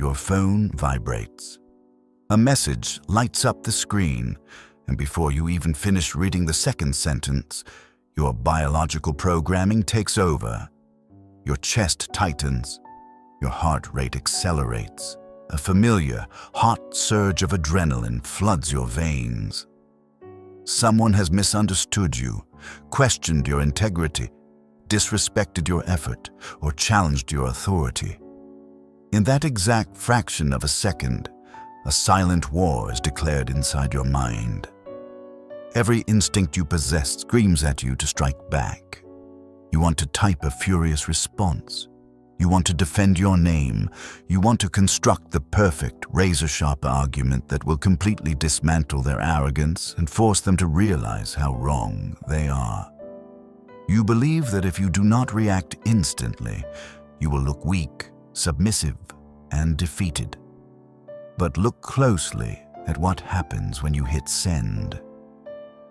your phone vibrates. A message lights up the screen, and before you even finish reading the second sentence, your biological programming takes over. Your chest tightens, your heart rate accelerates. A familiar, hot surge of adrenaline floods your veins. Someone has misunderstood you, questioned your integrity, disrespected your effort, or challenged your authority. In that exact fraction of a second, a silent war is declared inside your mind. Every instinct you possess screams at you to strike back. You want to type a furious response. You want to defend your name. You want to construct the perfect, razor-sharp argument that will completely dismantle their arrogance and force them to realize how wrong they are. You believe that if you do not react instantly, you will look weak, submissive, and defeated. But look closely at what happens when you hit send.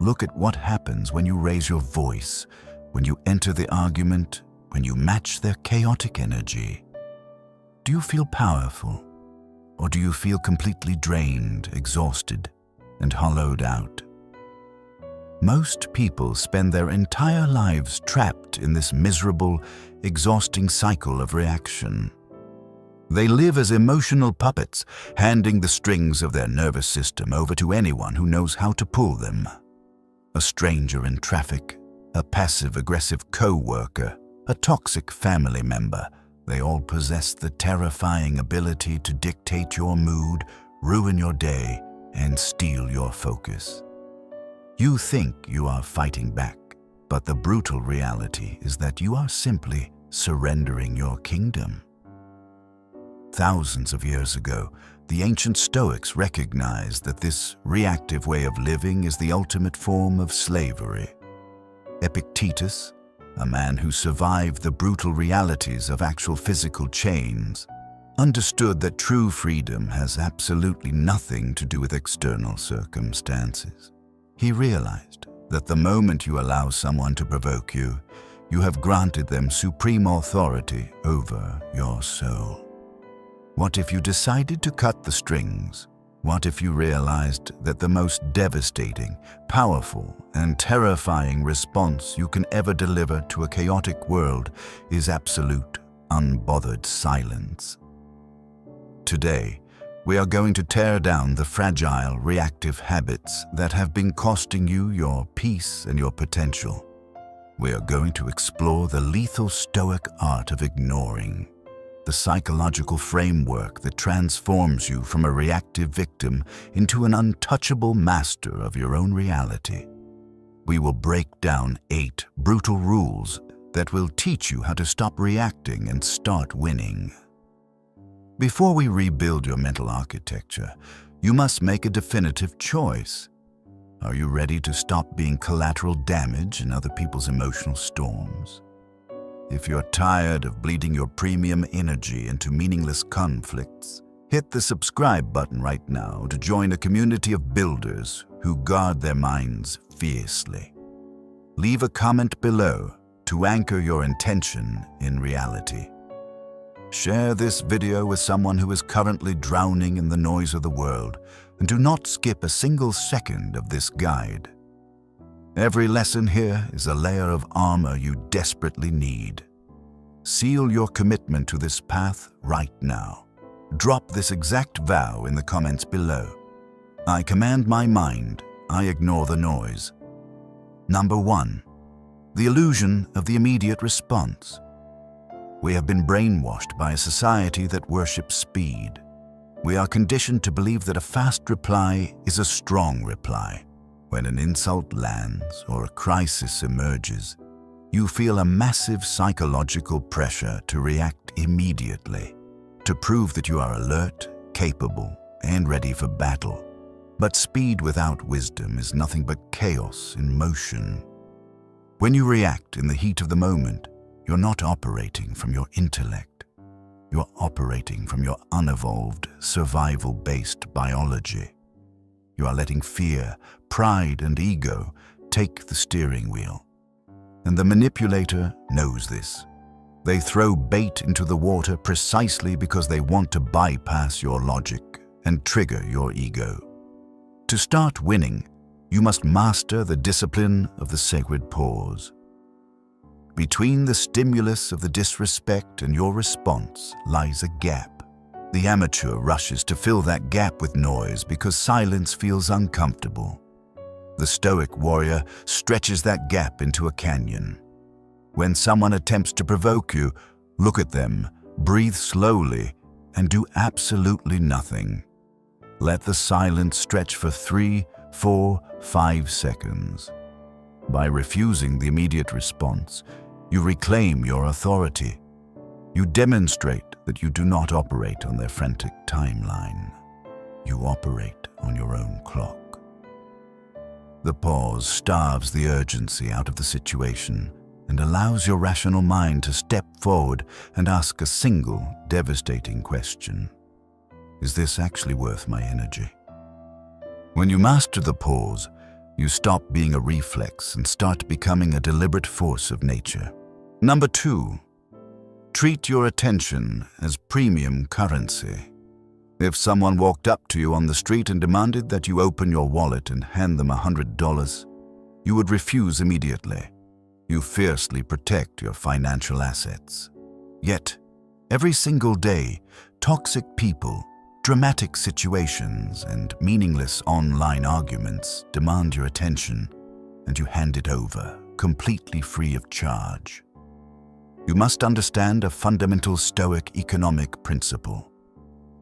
Look at what happens when you raise your voice, when you enter the argument, when you match their chaotic energy. Do you feel powerful, or do you feel completely drained, exhausted, and hollowed out? Most people spend their entire lives trapped in this miserable, exhausting cycle of reaction. They live as emotional puppets, handing the strings of their nervous system over to anyone who knows how to pull them. A stranger in traffic, a passive-aggressive co-worker, a toxic family member, they all possess the terrifying ability to dictate your mood, ruin your day, and steal your focus. You think you are fighting back, but the brutal reality is that you are simply surrendering your kingdom. Thousands of years ago, the ancient Stoics recognized that this reactive way of living is the ultimate form of slavery. Epictetus, a man who survived the brutal realities of actual physical chains, understood that true freedom has absolutely nothing to do with external circumstances. He realized that the moment you allow someone to provoke you, you have granted them supreme authority over your soul. What if you decided to cut the strings? What if you realized that the most devastating, powerful, and terrifying response you can ever deliver to a chaotic world is absolute, unbothered silence? Today, we are going to tear down the fragile, reactive habits that have been costing you your peace and your potential. We are going to explore the lethal Stoic art of ignoring, the psychological framework that transforms you from a reactive victim into an untouchable master of your own reality. We will break down 8 brutal rules that will teach you how to stop reacting and start winning. Before we rebuild your mental architecture, you must make a definitive choice. Are you ready to stop being collateral damage in other people's emotional storms? If you're tired of bleeding your premium energy into meaningless conflicts, hit the subscribe button right now to join a community of builders who guard their minds fiercely. Leave a comment below to anchor your intention in reality. Share this video with someone who is currently drowning in the noise of the world, and do not skip a single second of this guide. Every lesson here is a layer of armor you desperately need. Seal your commitment to this path right now. Drop this exact vow in the comments below. I command my mind, I ignore the noise. Number 1. The illusion of the immediate response. We have been brainwashed by a society that worships speed. We are conditioned to believe that a fast reply is a strong reply. When an insult lands or a crisis emerges, you feel a massive psychological pressure to react immediately, to prove that you are alert, capable, and ready for battle. But speed without wisdom is nothing but chaos in motion. When you react in the heat of the moment, you're not operating from your intellect. You're operating from your unevolved, survival-based biology. You are letting fear, pride, and ego take the steering wheel. And the manipulator knows this. They throw bait into the water precisely because they want to bypass your logic and trigger your ego. To start winning, you must master the discipline of the sacred pause. Between the stimulus of the disrespect and your response lies a gap. The amateur rushes to fill that gap with noise because silence feels uncomfortable. The Stoic warrior stretches that gap into a canyon. When someone attempts to provoke you, look at them, breathe slowly, and do absolutely nothing. Let the silence stretch for 3, 4, 5 seconds. By refusing the immediate response, you reclaim your authority. You demonstrate that you do not operate on their frantic timeline. You operate on your own clock. The pause starves the urgency out of the situation and allows your rational mind to step forward and ask a single, devastating question. Is this actually worth my energy? When you master the pause, you stop being a reflex and start becoming a deliberate force of nature. Number 2, treat your attention as premium currency. If someone walked up to you on the street and demanded that you open your wallet and hand them $100, you would refuse immediately. You fiercely protect your financial assets. Yet, every single day, toxic people, dramatic situations, and meaningless online arguments demand your attention, and you hand it over, completely free of charge. You must understand a fundamental Stoic economic principle.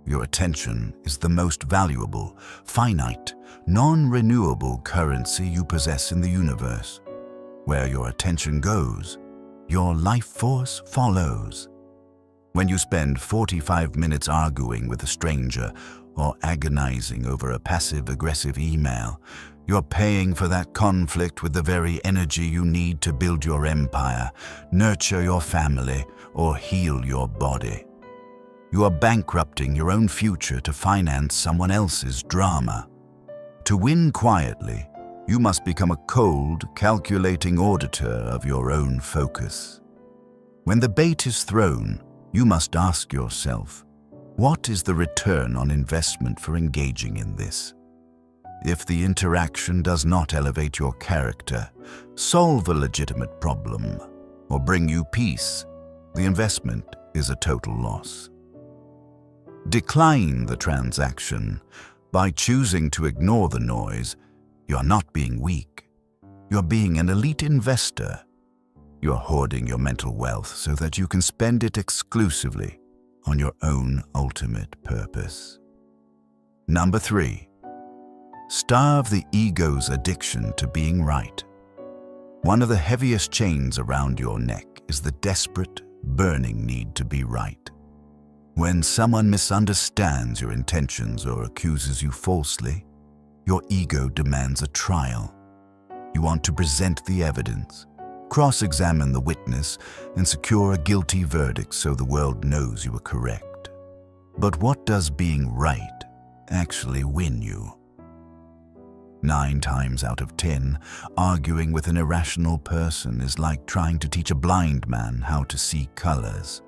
Your attention is the most valuable, finite, non-renewable currency you possess in the universe. Where your attention goes, your life force follows. When you spend 45 minutes arguing with a stranger or agonizing over a passive-aggressive email, you're paying for that conflict with the very energy you need to build your empire, nurture your family, or heal your body. You are bankrupting your own future to finance someone else's drama. To win quietly, you must become a cold, calculating auditor of your own focus. When the bait is thrown, you must ask yourself, what is the return on investment for engaging in this? If the interaction does not elevate your character, solve a legitimate problem, or bring you peace, the investment is a total loss. Decline the transaction. By choosing to ignore the noise, you are not being weak. You are being an elite investor. You are hoarding your mental wealth so that you can spend it exclusively on your own ultimate purpose. Number 3, starve the ego's addiction to being right. One of the heaviest chains around your neck is the desperate, burning need to be right. When someone misunderstands your intentions or accuses you falsely, your ego demands a trial. You want to present the evidence, cross-examine the witness, and secure a guilty verdict so the world knows you are correct. But what does being right actually win you? 9 times out of 10, arguing with an irrational person is like trying to teach a blind man how to see colors.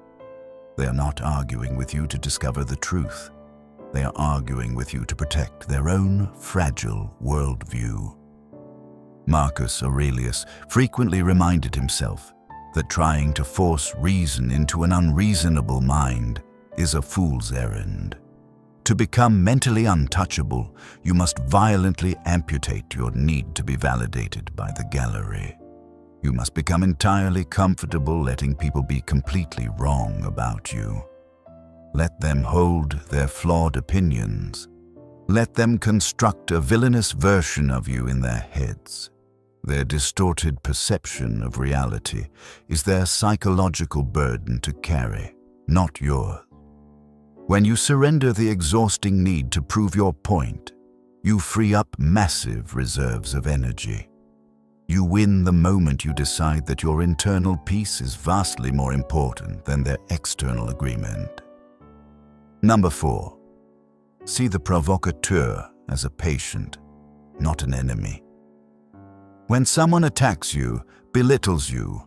They are not arguing with you to discover the truth. They are arguing with you to protect their own fragile worldview. Marcus Aurelius frequently reminded himself that trying to force reason into an unreasonable mind is a fool's errand. To become mentally untouchable, you must violently amputate your need to be validated by the gallery. You must become entirely comfortable letting people be completely wrong about you. Let them hold their flawed opinions. Let them construct a villainous version of you in their heads. Their distorted perception of reality is their psychological burden to carry, not yours. When you surrender the exhausting need to prove your point, you free up massive reserves of energy. You win the moment you decide that your internal peace is vastly more important than their external agreement. Number 4, see the provocateur as a patient, not an enemy. When someone attacks you, belittles you,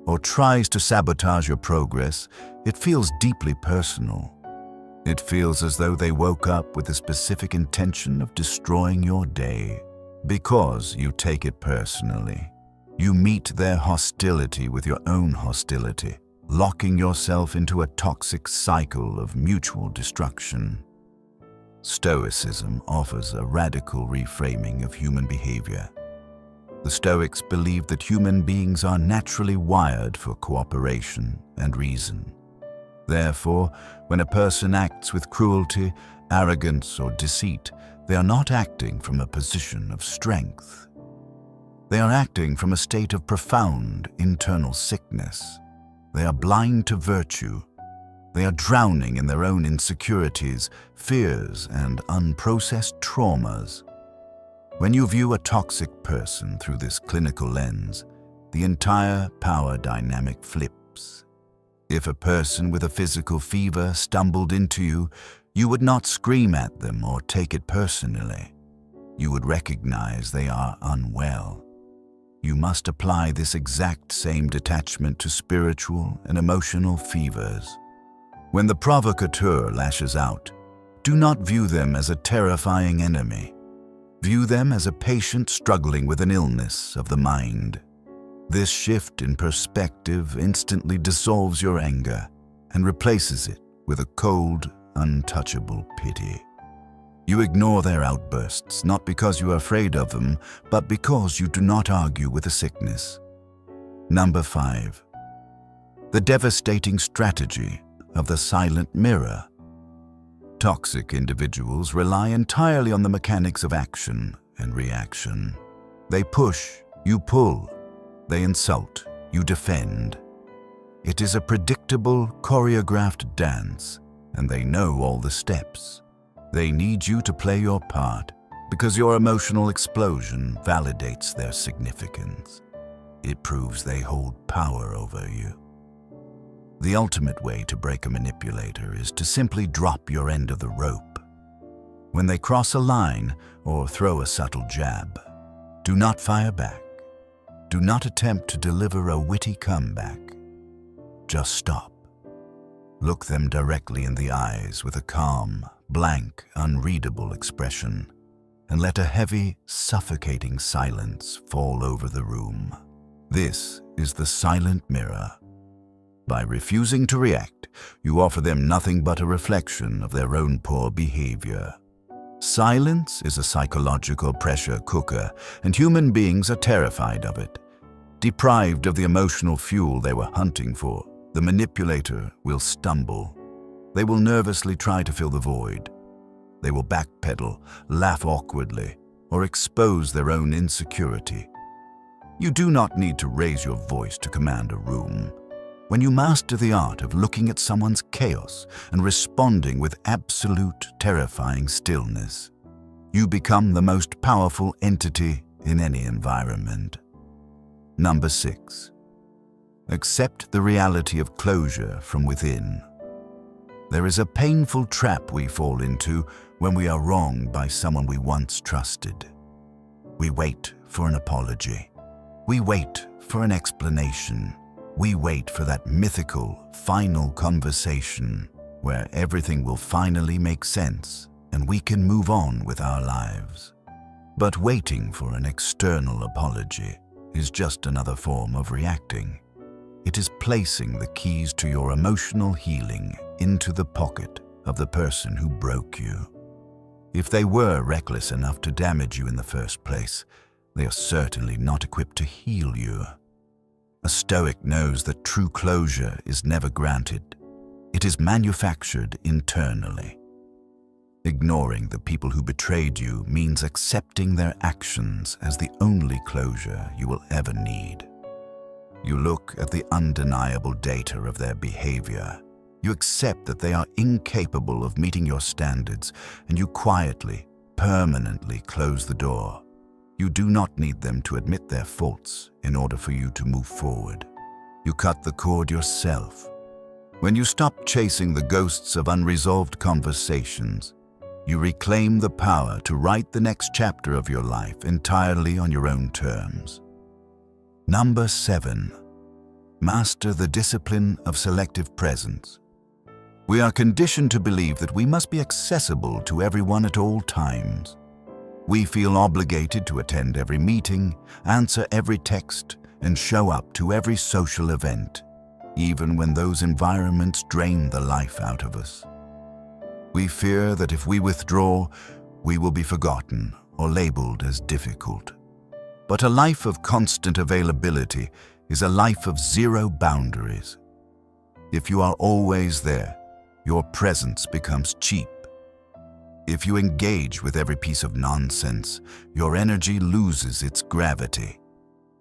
or tries to sabotage your progress, it feels deeply personal. It feels as though they woke up with a specific intention of destroying your day. Because you take it personally, you meet their hostility with your own hostility, locking yourself into a toxic cycle of mutual destruction. Stoicism offers a radical reframing of human behavior. The Stoics believe that human beings are naturally wired for cooperation and reason. Therefore, when a person acts with cruelty, arrogance, or deceit, they are not acting from a position of strength. They are acting from a state of profound internal sickness. They are blind to virtue. They are drowning in their own insecurities, fears, and unprocessed traumas. When you view a toxic person through this clinical lens, the entire power dynamic flips. If a person with a physical fever stumbled into you, you would not scream at them or take it personally. You would recognize they are unwell. You must apply this exact same detachment to spiritual and emotional fevers. When the provocateur lashes out, do not view them as a terrifying enemy. View them as a patient struggling with an illness of the mind. This shift in perspective instantly dissolves your anger and replaces it with a cold, untouchable pity. You ignore their outbursts, not because you are afraid of them, but because you do not argue with the sickness. Number 5. The devastating strategy of the silent mirror. Toxic individuals rely entirely on the mechanics of action and reaction. They push, you pull. They insult, you defend. It is a predictable, choreographed dance, and they know all the steps. They need you to play your part because your emotional explosion validates their significance. It proves they hold power over you. The ultimate way to break a manipulator is to simply drop your end of the rope. When they cross a line or throw a subtle jab, do not fire back. Do not attempt to deliver a witty comeback. Just stop. Look them directly in the eyes with a calm, blank, unreadable expression, and let a heavy, suffocating silence fall over the room. This is the silent mirror. By refusing to react, you offer them nothing but a reflection of their own poor behavior. Silence is a psychological pressure cooker, and human beings are terrified of it. Deprived of the emotional fuel they were hunting for, the manipulator will stumble. They will nervously try to fill the void. They will backpedal, laugh awkwardly, or expose their own insecurity. You do not need to raise your voice to command a room. When you master the art of looking at someone's chaos and responding with absolute, terrifying stillness, you become the most powerful entity in any environment. Number 6. Accept the reality of closure from within. There is a painful trap we fall into when we are wronged by someone we once trusted. We wait for an apology. We wait for an explanation. We wait for that mythical, final conversation where everything will finally make sense and we can move on with our lives. But waiting for an external apology is just another form of reacting. It is placing the keys to your emotional healing into the pocket of the person who broke you. If they were reckless enough to damage you in the first place, they are certainly not equipped to heal you. A Stoic knows that true closure is never granted. It is manufactured internally. Ignoring the people who betrayed you means accepting their actions as the only closure you will ever need. You look at the undeniable data of their behavior. You accept that they are incapable of meeting your standards, and you quietly, permanently close the door. You do not need them to admit their faults in order for you to move forward. You cut the cord yourself. When you stop chasing the ghosts of unresolved conversations, you reclaim the power to write the next chapter of your life entirely on your own terms. Number 7. Master the discipline of selective presence. We are conditioned to believe that we must be accessible to everyone at all times. We feel obligated to attend every meeting, answer every text, and show up to every social event, even when those environments drain the life out of us. We fear that if we withdraw, we will be forgotten or labeled as difficult. But a life of constant availability is a life of zero boundaries. If you are always there, your presence becomes cheap. If you engage with every piece of nonsense, your energy loses its gravity.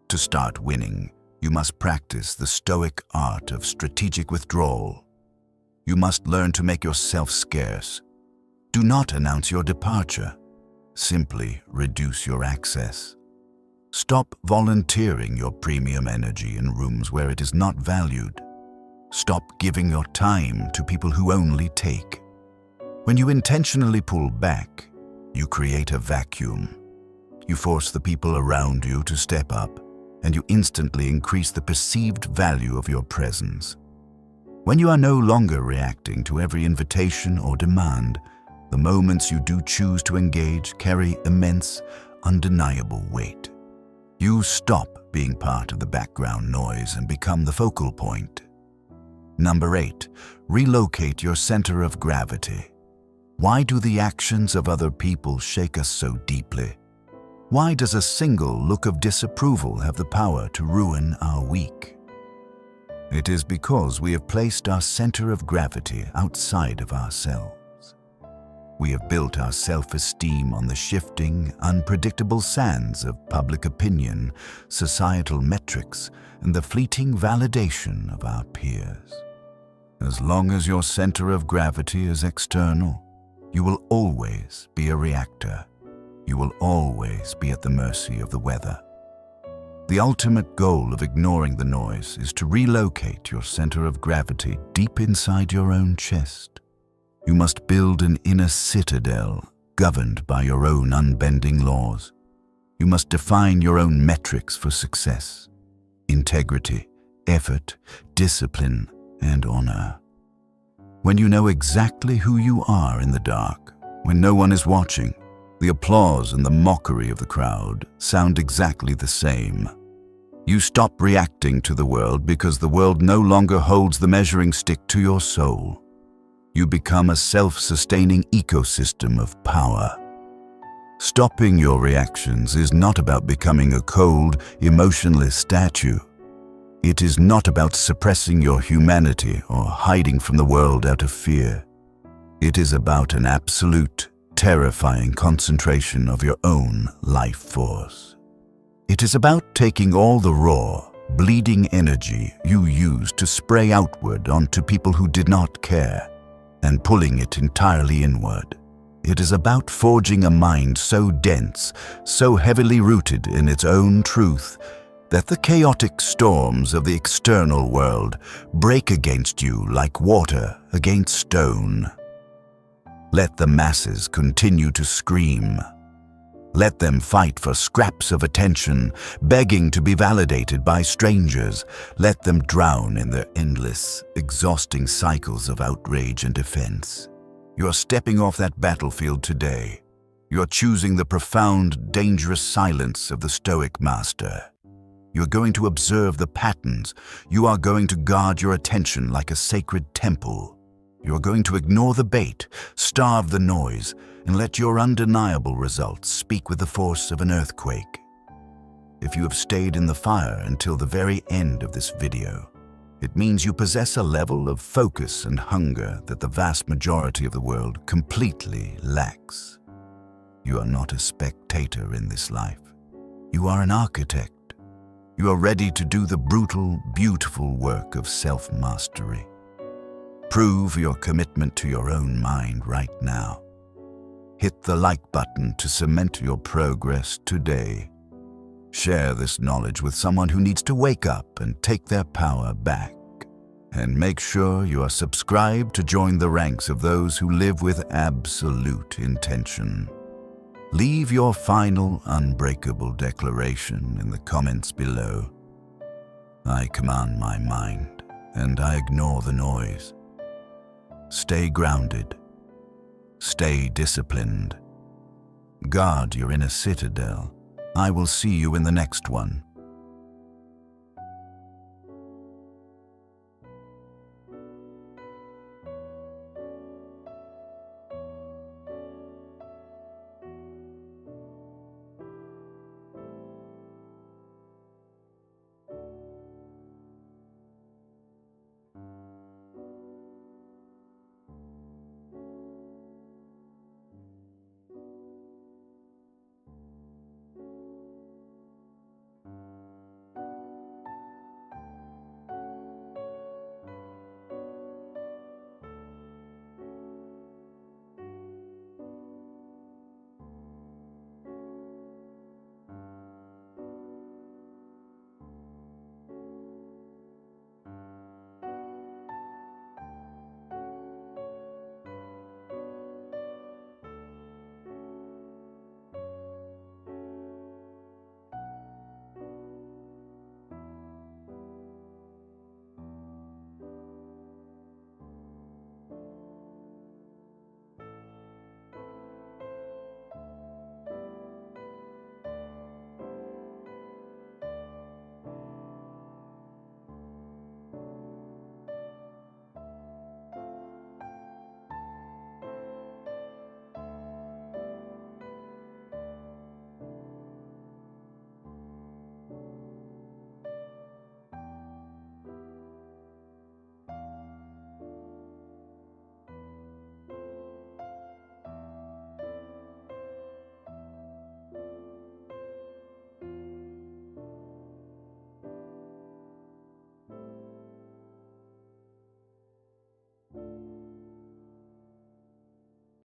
To start winning, you must practice the Stoic art of strategic withdrawal. You must learn to make yourself scarce. Do not announce your departure. Simply reduce your access. Stop volunteering your premium energy in rooms where it is not valued. Stop giving your time to people who only take. When you intentionally pull back, you create a vacuum. You force the people around you to step up, and you instantly increase the perceived value of your presence. When you are no longer reacting to every invitation or demand, the moments you do choose to engage carry immense, undeniable weight. You stop being part of the background noise and become the focal point. Number 8, relocate your center of gravity. Why do the actions of other people shake us so deeply? Why does a single look of disapproval have the power to ruin our week? It is because we have placed our center of gravity outside of ourselves. We have built our self-esteem on the shifting, unpredictable sands of public opinion, societal metrics, and the fleeting validation of our peers. As long as your center of gravity is external, you will always be a reactor. You will always be at the mercy of the weather. The ultimate goal of ignoring the noise is to relocate your center of gravity deep inside your own chest. You must build an inner citadel governed by your own unbending laws. You must define your own metrics for success: integrity, effort, discipline, and honor. When you know exactly who you are in the dark, when no one is watching, the applause and the mockery of the crowd sound exactly the same. You stop reacting to the world because the world no longer holds the measuring stick to your soul. You become a self-sustaining ecosystem of power. Stopping your reactions is not about becoming a cold, emotionless statue. It is not about suppressing your humanity or hiding from the world out of fear. It is about an absolute, terrifying concentration of your own life force. It is about taking all the raw, bleeding energy you used to spray outward onto people who did not care, and pulling it entirely inward. It is about forging a mind so dense, so heavily rooted in its own truth, that the chaotic storms of the external world break against you like water against stone. Let the masses continue to scream. Let them fight for scraps of attention, begging to be validated by strangers. Let them drown in their endless, exhausting cycles of outrage and defense. You are stepping off that battlefield today. You are choosing the profound, dangerous silence of the Stoic master. You are going to observe the patterns. You are going to guard your attention like a sacred temple. You are going to ignore the bait, starve the noise, and let your undeniable results speak with the force of an earthquake. If you have stayed in the fire until the very end of this video, it means you possess a level of focus and hunger that the vast majority of the world completely lacks. You are not a spectator in this life. You are an architect. You are ready to do the brutal, beautiful work of self-mastery. Prove your commitment to your own mind right now. Hit the like button to cement your progress today. Share this knowledge with someone who needs to wake up and take their power back. And make sure you are subscribed to join the ranks of those who live with absolute intention. Leave your final unbreakable declaration in the comments below. I command my mind, and I ignore the noise. Stay grounded. Stay disciplined. Guard your inner citadel. I will see you in the next one.